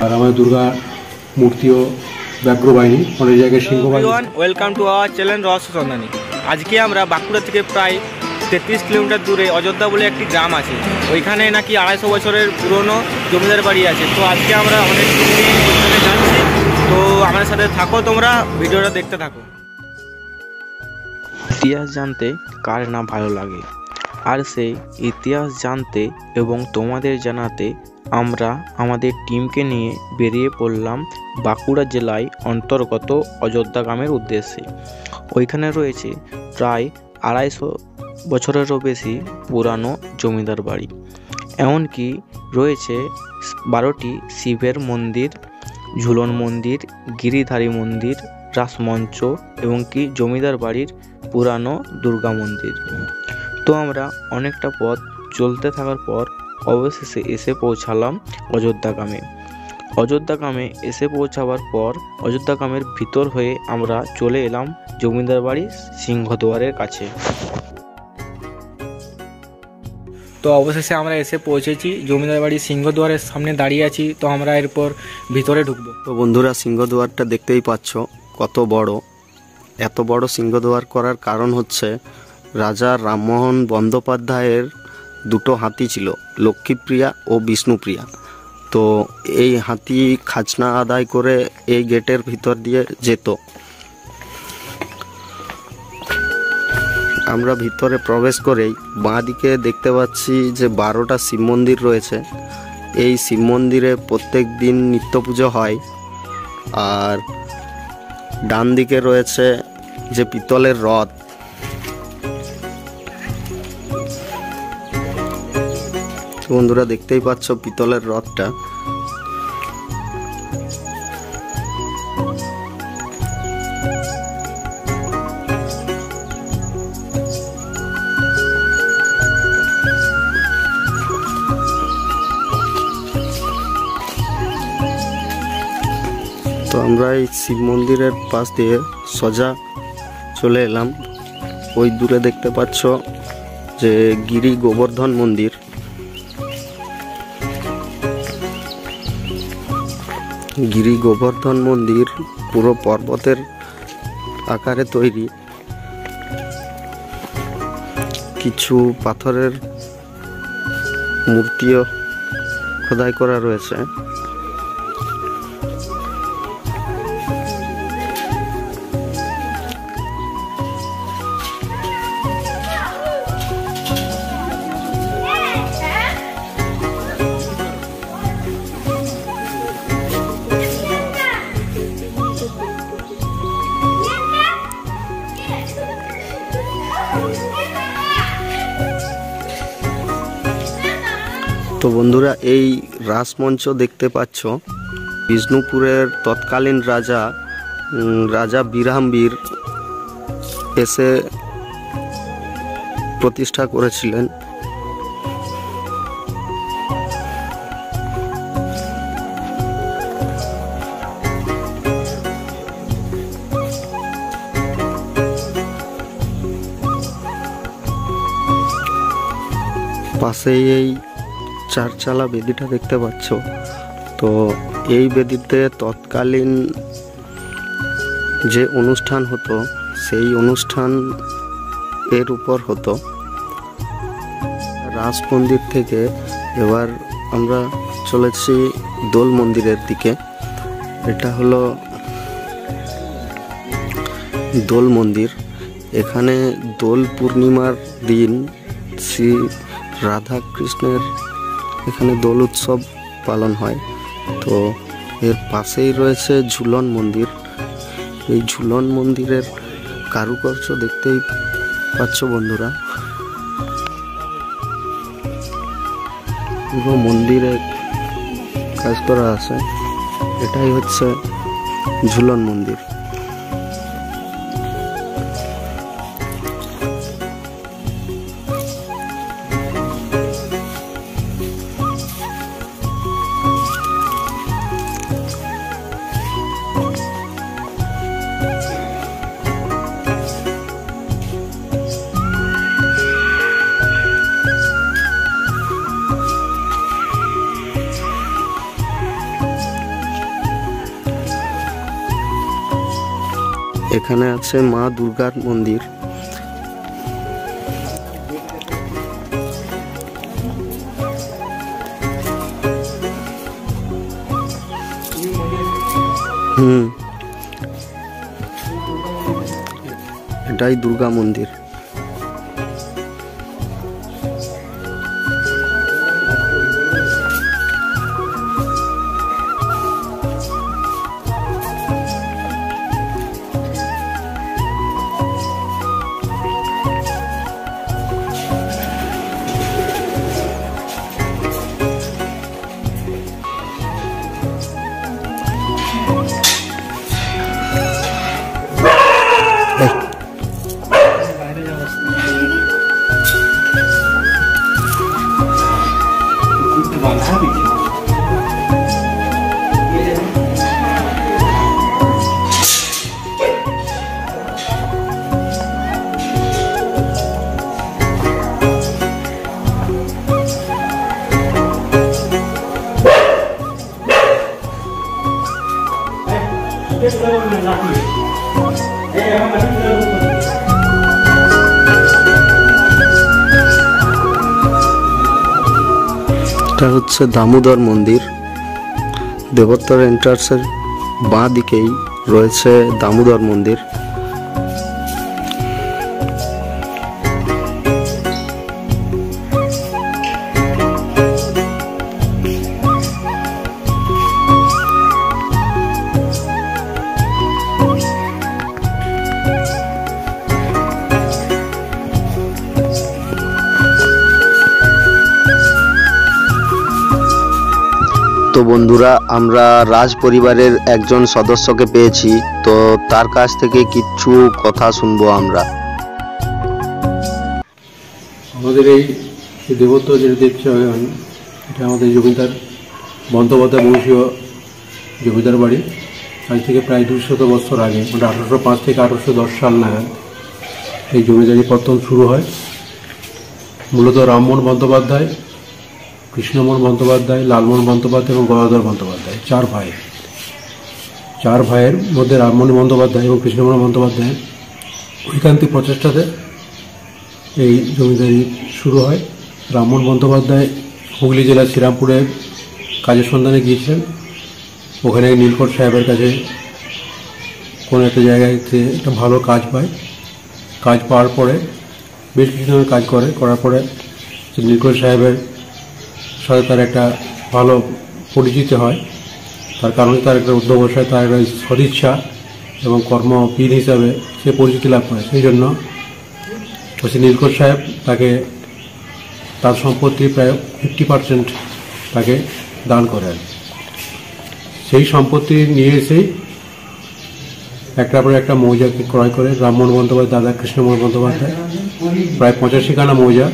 আর আমাদের দুর্গা মূর্তিও ব্যাঘ্র বাহিনী, অনেক জায়গায় সিংহ বাহিনী। ওয়েলকাম টু আওয়ার চ্যানেল রহস্য সন্ধানী। আজকে আমরা বাঁকুড়া থেকে প্রায় 33 কিলোমিটার দূরে অযোধ্যা বলে একটি গ্রাম আছে, ওইখানে নাকি 250 বছরের পুরনো জমিদার বাড়ি আছে। তো আজকে আমরা অনেক কিছু জানছি, তো আমাদের সাথে থাকো, তোমরা ভিডিওটা দেখতে থাকো। ইতিহাস জানতে কার না ভালো লাগে, আর সেই ইতিহাস জানতে এবং তোমাদের জানাতে আমরা আমাদের টিমকে নিয়ে বেরিয়ে পড়লাম বাঁকুড়া জেলায় অন্তর্গত অযোধ্যা গ্রামের উদ্দেশ্যে। ওইখানে রয়েছে প্রায় 250 বছরেরও বেশি পুরানো জমিদার বাড়ি, এমনকি রয়েছে 12টি শিবের মন্দির, ঝুলন মন্দির, গিরিধারী মন্দির, রাসমঞ্চ এবং কি জমিদার বাড়ির পুরানো দুর্গা মন্দির। তো আমরা অনেকটা পথ চলতে থাকার পর অবশেষে এসে পৌঁছালাম অযোধ্যা গ্রামে। অযোধ্যা গ্রামে এসে পৌঁছাবার পর অযোধ্যা গ্রামের ভিতর হয়ে আমরা চলে এলাম জমিদার বাড়ির সিংহদুয়ারের কাছে। তো অবশেষে আমরা এসে পৌঁছেছি জমিদার বাড়ির সিংহদুয়ারের সামনে দাঁড়িয়ে আছি। তো আমরা এরপর ভিতরে ঢুকবো। তো বন্ধুরা, সিংহদুয়ারটা দেখতেই পাচ্ছ কত বড়। এত বড় সিংহদুয়ার করার কারণ হচ্ছে রাজা রামমোহন বন্দ্যোপাধ্যায়ের দুটো হাতি ছিল, লক্ষ্মীপ্রিয়া ও বিষ্ণুপ্রিয়া। তো এই হাতি খাজনা আদায় করে এই গেটের ভিতর দিয়ে যেত। আমরা ভিতরে প্রবেশ করেই বাঁ দিকে দেখতে পাচ্ছি যে 12টা শিব মন্দির রয়েছে। এই শিব মন্দিরে প্রত্যেক দিন নিত্য পুজো হয়। আর ডান দিকে রয়েছে যে পিতলের রথ, বন্ধুরা দেখতেই পাচ্ছ পিতলের রথটা। তো আমরা এই শিব মন্দিরের পাশ দিয়ে সোজা চলে এলাম। ওই দূরে দেখতে পাচ্ছ যে গিরি গোবর্ধন মন্দির। গিরি গোবর্ধন মন্দির পুরো পর্বতের আকারে তৈরি। কিছু পাথরের মূর্তিও খোদাই করা রয়েছে। তো বন্ধুরা, এই রাসমঞ্চ দেখতে পাচ্ছ বিষ্ণুপুরের তৎকালীন রাজা বিরামবীর এসে প্রতিষ্ঠা করেছিলেন। পাশেই এই চারচালা বেদিটা দেখতে পাচ্ছ। তো এই বেদিতে তৎকালীন যে অনুষ্ঠান হতো সেই অনুষ্ঠান এর উপর হতো। রাস মন্দির থেকে এবার আমরা চলেছি দোল মন্দিরের দিকে। এটা হলো দোল মন্দির। এখানে দোল পূর্ণিমার দিন শ্রী রাধা কৃষ্ণের এখানে দোল উৎসব পালন হয়। তো এর পাশেই রয়েছে ঝুলন মন্দির। এই ঝুলন মন্দিরের কারুকার্য দেখতেই পাচ্ছ বন্ধুরা। পুরো মন্দিরে কাজ করা আছে। এটাই হচ্ছে ঝুলন মন্দির। এখানে আছে মা দুর্গার মন্দির। এটাই দুর্গা মন্দির। এটা হচ্ছে দামোদর মন্দির। দেবোত্তর এন্ট্রান্সের বাঁ দিকেই রয়েছে দামোদর মন্দির। তো বন্ধুরা, আমরা রাজ পরিবারের একজন সদস্যকে পেয়েছি, তো তার কাছ থেকে কিছু কথা শুনবো আমরা। আমাদের এই দেবোত্তর যেটা দেখছেন, এটা আমাদের জমিদার বন্দ্যোপাধ্যায় বংশীয় জমিদার বাড়ি। আজ থেকে প্রায় 200 বছর আগে, মানে 1805 থেকে 1810 সাল নাগাদ এই জমিদারি পত্তন শুরু হয়। মূলত রামমোহন বন্দ্যোপাধ্যায়, কৃষ্ণমোহন বন্দ্যোপাধ্যায়, লালমোহন বন্দ্যোপাধ্যায় এবং গদাধর বন্দ্যোপাধ্যায়, 4 ভাই। 4 ভাইয়ের মধ্যে রামমোহন বন্দ্যোপাধ্যায় এবং কৃষ্ণমোহন বন্দ্যোপাধ্যায় ঐকান্তিক প্রচেষ্টাতে এই জমিদারি শুরু হয়। রামমোহন বন্দ্যোপাধ্যায় হুগলি জেলার শ্রীরামপুরে কাজের সন্ধানে গিয়েছিলেন। ওখানে নীলকর সাহেবের কাছে কোনো একটা জায়গায় একটা ভালো কাজ পায়। কাজ পাওয়ার পরে বেশ কিছু দিনের কাজ করার পরে নীলকর সাহেবের সাথে তার একটা ভালো পরিচিতি হয়। তার কারণে তার একটা অধ্যবসায়, তার একটা সদিচ্ছা এবং কর্মবীর হিসাবে সে পরিচিতি লাভ করে। সেই জন্য নীলকর সাহেব তাকে তার সম্পত্তি প্রায় 50% তাকে দান করেন। সেই সম্পত্তি নিয়ে এসেই একটার পরে একটা মৌজাকে ক্রয় করে রামমোহন বন্দ্যোপাধ্যায়, দাদা কৃষ্ণমোহন বন্দ্যোপাধ্যায় প্রায় 85খানা মৌজা,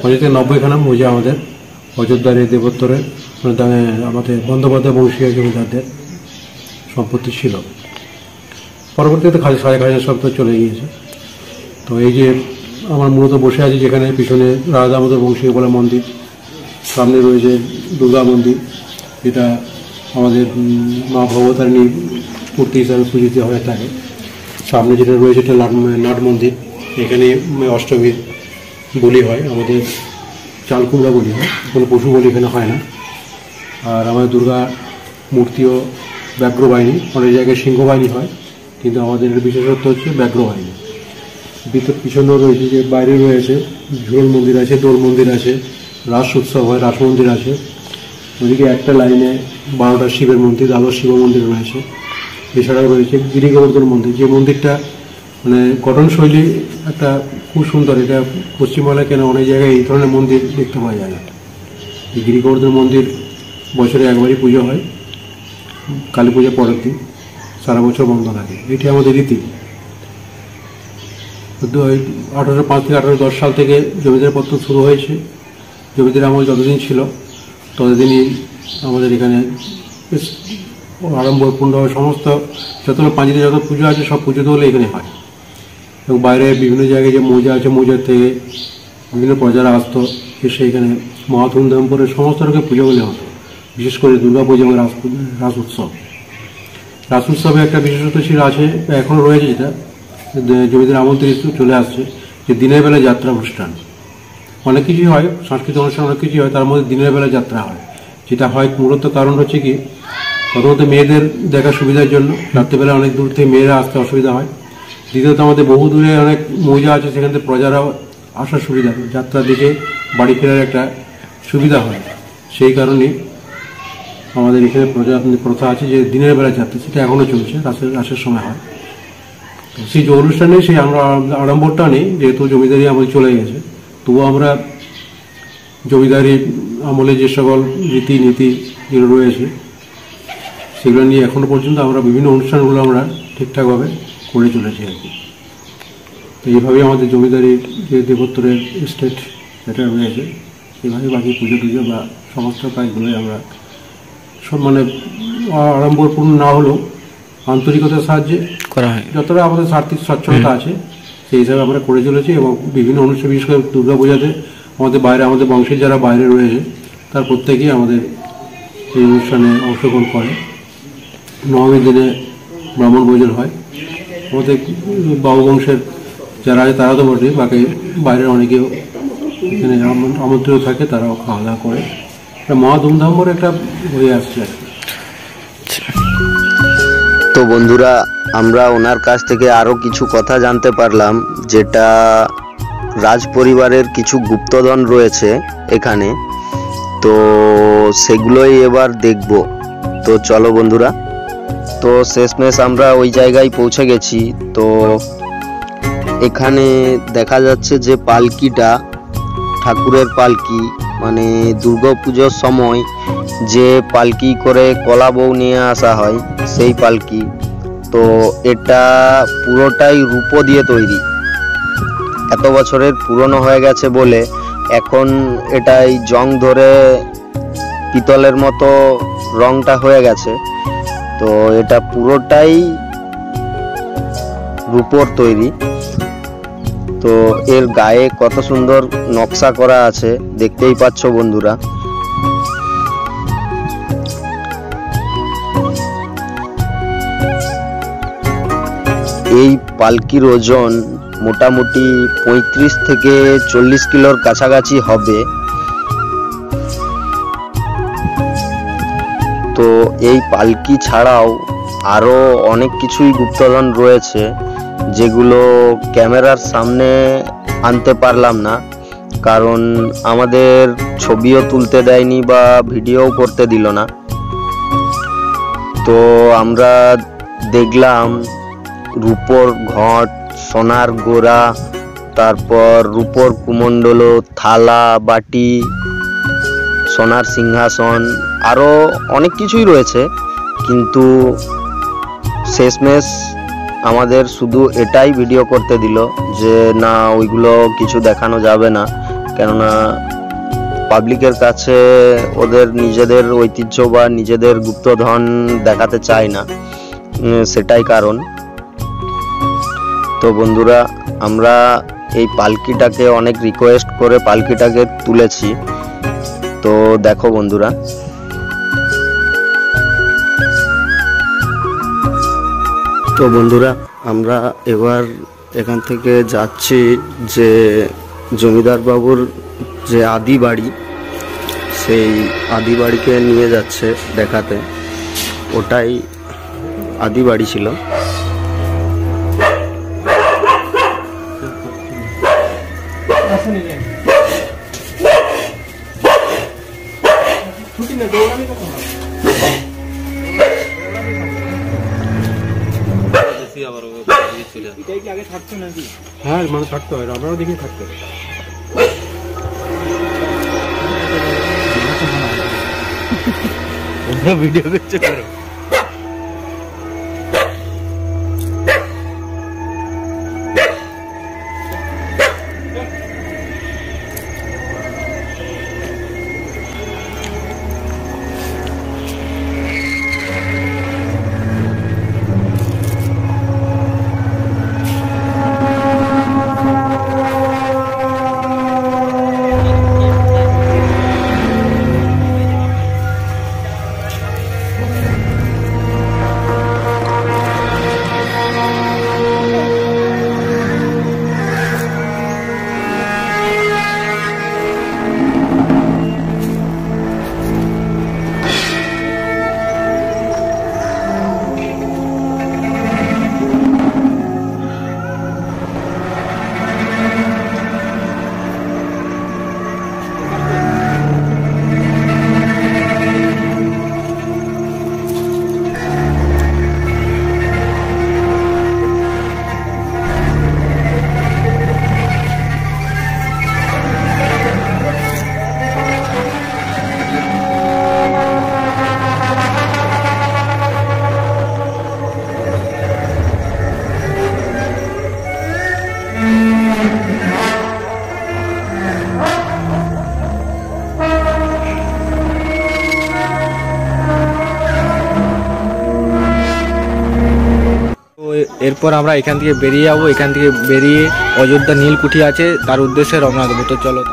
85 থেকে 90খানা মৌজা আমাদের অযোধ্যার এই দেবোত্তরের আমাদের বন্দ্যোপাধ্যায় বংশীয় জমিদারদের সম্পত্তি ছিল। পরবর্তীতে সাড়ে খাজনা সব তো চলে গিয়েছে। তো এই যে আমার মূলত বসে আছি যেখানে, পিছনে রাধা দামোদর বংশীয় বলে মন্দির, সামনে রয়েছে দুর্গা মন্দির, যেটা আমাদের মা ভগবতারিণী মূর্তি হিসাবে পূজিত হয়ে থাকে। সামনে যেটা রয়েছে এটা নাট মন্দির, এখানে অষ্টমীর বলি হয়, আমাদের চাল কুমড়া বলি হয়, কোনো পশু বলি এখানে হয় না। আর আমাদের দুর্গা মূর্তিও ব্যাঘ্র বাহিনী, অনেক জায়গায় সিংহ বাহিনী হয়, কিন্তু আমাদের বিশেষত্ব হচ্ছে ব্যাঘ্র বাহিনী। পিছনেও রয়েছে, যে বাইরে রয়েছে ঝুলন মন্দির আছে, দোল মন্দির আছে, রাস উৎসব হয়, রাস মন্দির আছে। ওদিকে একটা লাইনে 12টা শিবের মন্দির, দ্বাদশ শিব মন্দির রয়েছে। এছাড়াও রয়েছে গিরি গোবর্ধন মন্দির, যে মন্দিরটা মানে গঠনশৈলী একটা খুব সুন্দর। এটা পশ্চিমবাংলায় কেন অনেক জায়গায় এই ধরনের মন্দির দেখতে পাওয়া যায় না। এই গিরি গোবর্ধন মন্দির বছরে একবারই পুজো হয়, কালী পূজার পরের দিন, সারা বছর বন্ধ থাকে। এটি আমাদের রীতি। 1805 থেকে 1810 সাল থেকে জমিদার পত্তন শুরু হয়েছে। জমিদার আমল যতদিন ছিল ততদিনই আমাদের এখানে বেশ আড়ম্বরপূর্ণভাবে সমস্ত যতগুলো পাঁজিতে যত পুজো আছে সব পুজো তো হলে এখানে হয়। এবং বাইরে বিভিন্ন জায়গায় যে মৌজা আছে, মৌজার থেকে বিভিন্ন প্রজারা আসতো, এসে এখানে মহা ধুমধাম করে সমস্ত রকম পুজোগুলি হতো, বিশেষ করে দুর্গা পুজো এবং রাস উৎসব। রাস উৎসবে একটা বিশেষত্ব ছিল আছে, এখনও রয়েছে, যেটা জমিদার আমল থেকে চলে আসছে, যে দিনের বেলা যাত্রা অনুষ্ঠান। অনেক কিছুই হয়, সাংস্কৃতিক অনুষ্ঠান অনেক কিছুই হয়, তার মধ্যে দিনের বেলা যাত্রা হয়। যেটা হয় মূলত কারণ হচ্ছে কি, প্রথমত মেয়েদের দেখার সুবিধার জন্য, রাত্রেবেলা অনেক দূর থেকে মেয়েরা আসতে অসুবিধা হয়। দ্বিতীয়ত আমাদের বহু দূরে অনেক মৌজা আছে, সেখান থেকে প্রজারাও আসার সুবিধা, যাত্রা দেখে বাড়ি ফেরার একটা সুবিধা হয়। সেই কারণেই আমাদের এখানে প্রথা আছে যে দিনের বেলা যাত্রা, সেটা এখনও চলছে, রাসের সময় হয়। সেই যে অনুষ্ঠানে সেই আমরা আড়ম্বরটা নেই, যেহেতু জমিদারি আমল চলে গেছে, তবুও আমরা জমিদারি আমলে যে সকল রীতিনীতি যেগুলো রয়েছে সেগুলো নিয়ে এখনও পর্যন্ত আমরা বিভিন্ন অনুষ্ঠানগুলো আমরা ঠিকঠাকভাবে করে চলেছি আর কি। তো এইভাবেই আমাদের জমিদারির যে দেবোত্তরের স্টেট যেটা রয়েছে, এইভাবে বাকি পুজো টুজো বা সমস্ত কাজগুলোই আমরা সব মানে আড়ম্বরপূর্ণ না হলেও আন্তরিকতার সাহায্যে করা হয়, যতটা আমাদের আর্থিক সচ্ছলতা আছে সেই হিসাবে আমরা করে চলেছি। এবং বিভিন্ন অনুষ্ঠান, বিশেষ করে দুর্গা পূজাতে আমাদের বংশের যারা বাইরে রয়েছে তার প্রত্যেকেই আমাদের এই অনুষ্ঠানে অংশগ্রহণ করে। নবমীর দিনে ব্রাহ্মণ ভোজন হয়। আমাদের বাবু বংশের যারা আছে তারা তো বটে, বাকি বাইরের অনেকেও এখানে আমন্ত্রিত থাকে, তারাও খাওয়া দাওয়া করে। একটা মহা ধুমধাম করে একটা হয়ে আসছে আর কি। তো বন্ধুরা, আমরা ওনার কাছ থেকে আরও কিছু কথা জানতে পারলাম, যেটা রাজ পরিবারের কিছু গুপ্তধন রয়েছে এখানে, তো সেগুলোই এবার দেখব। তো চলো বন্ধুরা, তো শেষমেশ আমরা ওই জায়গায় পৌঁছে গেছি। তো এখানে দেখা যাচ্ছে যে পালকিটা, ঠাকুরের পালকি, মানে দুর্গাপুজোর সময় যে পালকি করে কলা বউ নিয়ে আসা হয় সেই পালকি। তো এটা পুরোটাই রূপো দিয়ে তৈরি, এত বছরের পুরনো হয়ে গেছে বলে এখন এটাই জং ধরে পিতলের মতো রংটা হয়ে গেছে। তো এটা পুরোটাই রূপোর তৈরি। তো এর গায়ে কত সুন্দর নকশা করা আছে দেখতেই পাচ্ছ বন্ধুরা। এই পালকির ওজন মোটামুটি 35 থেকে 40 কিলোর কাছাকাছি হবে। তো এই পালকি ছাড়াও আরো অনেক কিছুই গুপ্তধন রয়েছে, যেগুলো ক্যামেরার সামনে আনতে পারলাম না, কারণ আমাদের ছবিও তুলতে দেয়নি বা ভিডিও করতে দিল না। তো আমরা দেখলাম রূপোর ঘট, সোনার গোড়া, তারপর রূপোর কুমণ্ডল, থালা বাটি, সোনার সিংহাসন, আরও অনেক কিছুই রয়েছে। কিন্তু শেষমেশ আমাদের শুধু এটাই ভিডিও করতে দিল যে না, ওইগুলো কিছু দেখানো যাবে না, কেননা পাবলিকের কাছে ওদের নিজেদের ঐতিহ্য বা নিজেদের গুপ্তধন দেখাতে চায় না, সেটাই কারণ। তো বন্ধুরা, আমরা এই পালকিটাকে অনেক রিকোয়েস্ট করে পালকিটাকে তুলেছি। তো দেখো বন্ধুরা, তো বন্ধুরা আমরা এবার এখান থেকে যাচ্ছি যে জমিদার বাবুর যে আদি বাড়ি, সেই আদি বাড়িকে নিয়ে যাচ্ছে দেখাতে। ওটাই আদি বাড়ি ছিল। হ্যাঁ, মানে থাকতে হয়, আমরাও দেখি থাকতে হয়। ভিডিও দেখতে পারো। এরপর আমরা এখান থেকে বেরিয়ে যাবো। এখান থেকে বেরিয়ে অযোধ্যা নীলকুঠি আছে, তার উদ্দেশ্যে রওনা দেবো। তো চলো।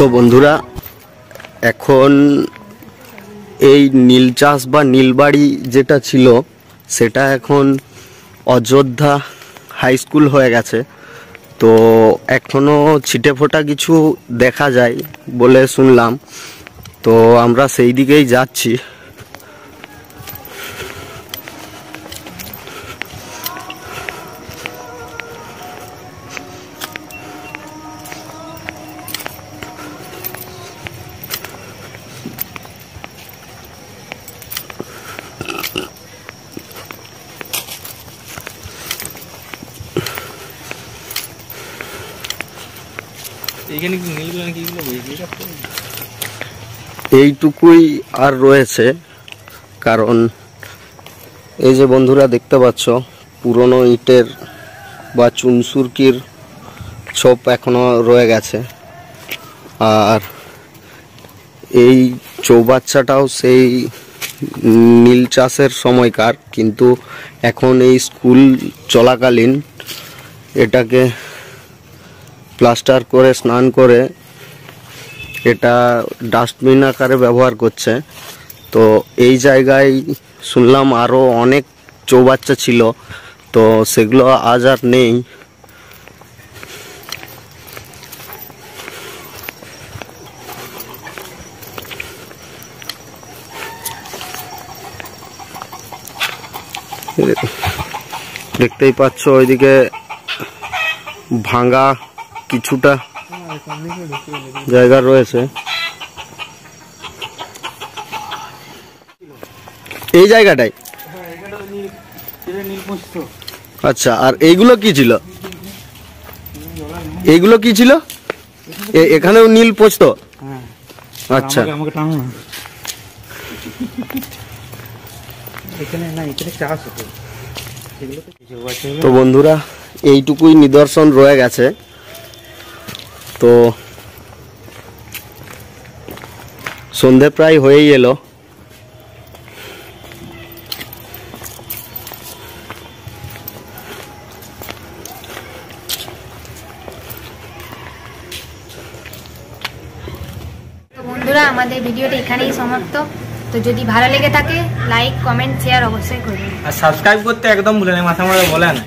তো বন্ধুরা, এখন এই নীলচাষ বা নীলবাড়ি যেটা ছিল সেটা এখন অযোধ্যা হাই স্কুল হয়ে গেছে। তো এখনও ছিটে ফোটা কিছু দেখা যায় বলে শুনলাম, তো আমরা সেই দিকেই যাচ্ছি। এইটুকুই আর রয়েছে, কারণ এই যে বন্ধুরা দেখতে পাচ্ছ পুরনো ইটের বা চুনসুরকির ছোপ এখনো রয়ে গেছে। আর এই চৌবাচ্চাটাও সেই নীল চাষের সময়কার, কিন্তু এখন এই স্কুল চলাকালীন এটাকে প্লাস্টার করে স্নান করে এটা ডাস্টবিন আকারে ব্যবহার করছে। তো এই জায়গায় শুনলাম আরও অনেক চৌবাচ্চা ছিল, তো সেগুলো আজ আর নেই। দেখতেই পাচ্ছ ওইদিকে ভাঙা কিছুটা জায়গা রয়েছে। এই জায়গাটাই আচ্ছা। আর এইগুলো কি ছিল? এইগুলো কি ছিল? এখানেও নীল পোস্ত? আচ্ছা। তো বন্ধুরা, এইটুকুই নিদর্শন রয়ে গেছে। তো সন্ধে প্রায় হয়েই এলো। বন্ধুরা, আমাদের ভিডিওটা এখানেই সমাপ্ত। তো যদি ভালো লেগে থাকে লাইক, কমেন্ট, শেয়ার অবশ্যই করবেন। আর সাবস্ক্রাইব করতে একদম ভুলে নেই, মাথা মাথা বলেন।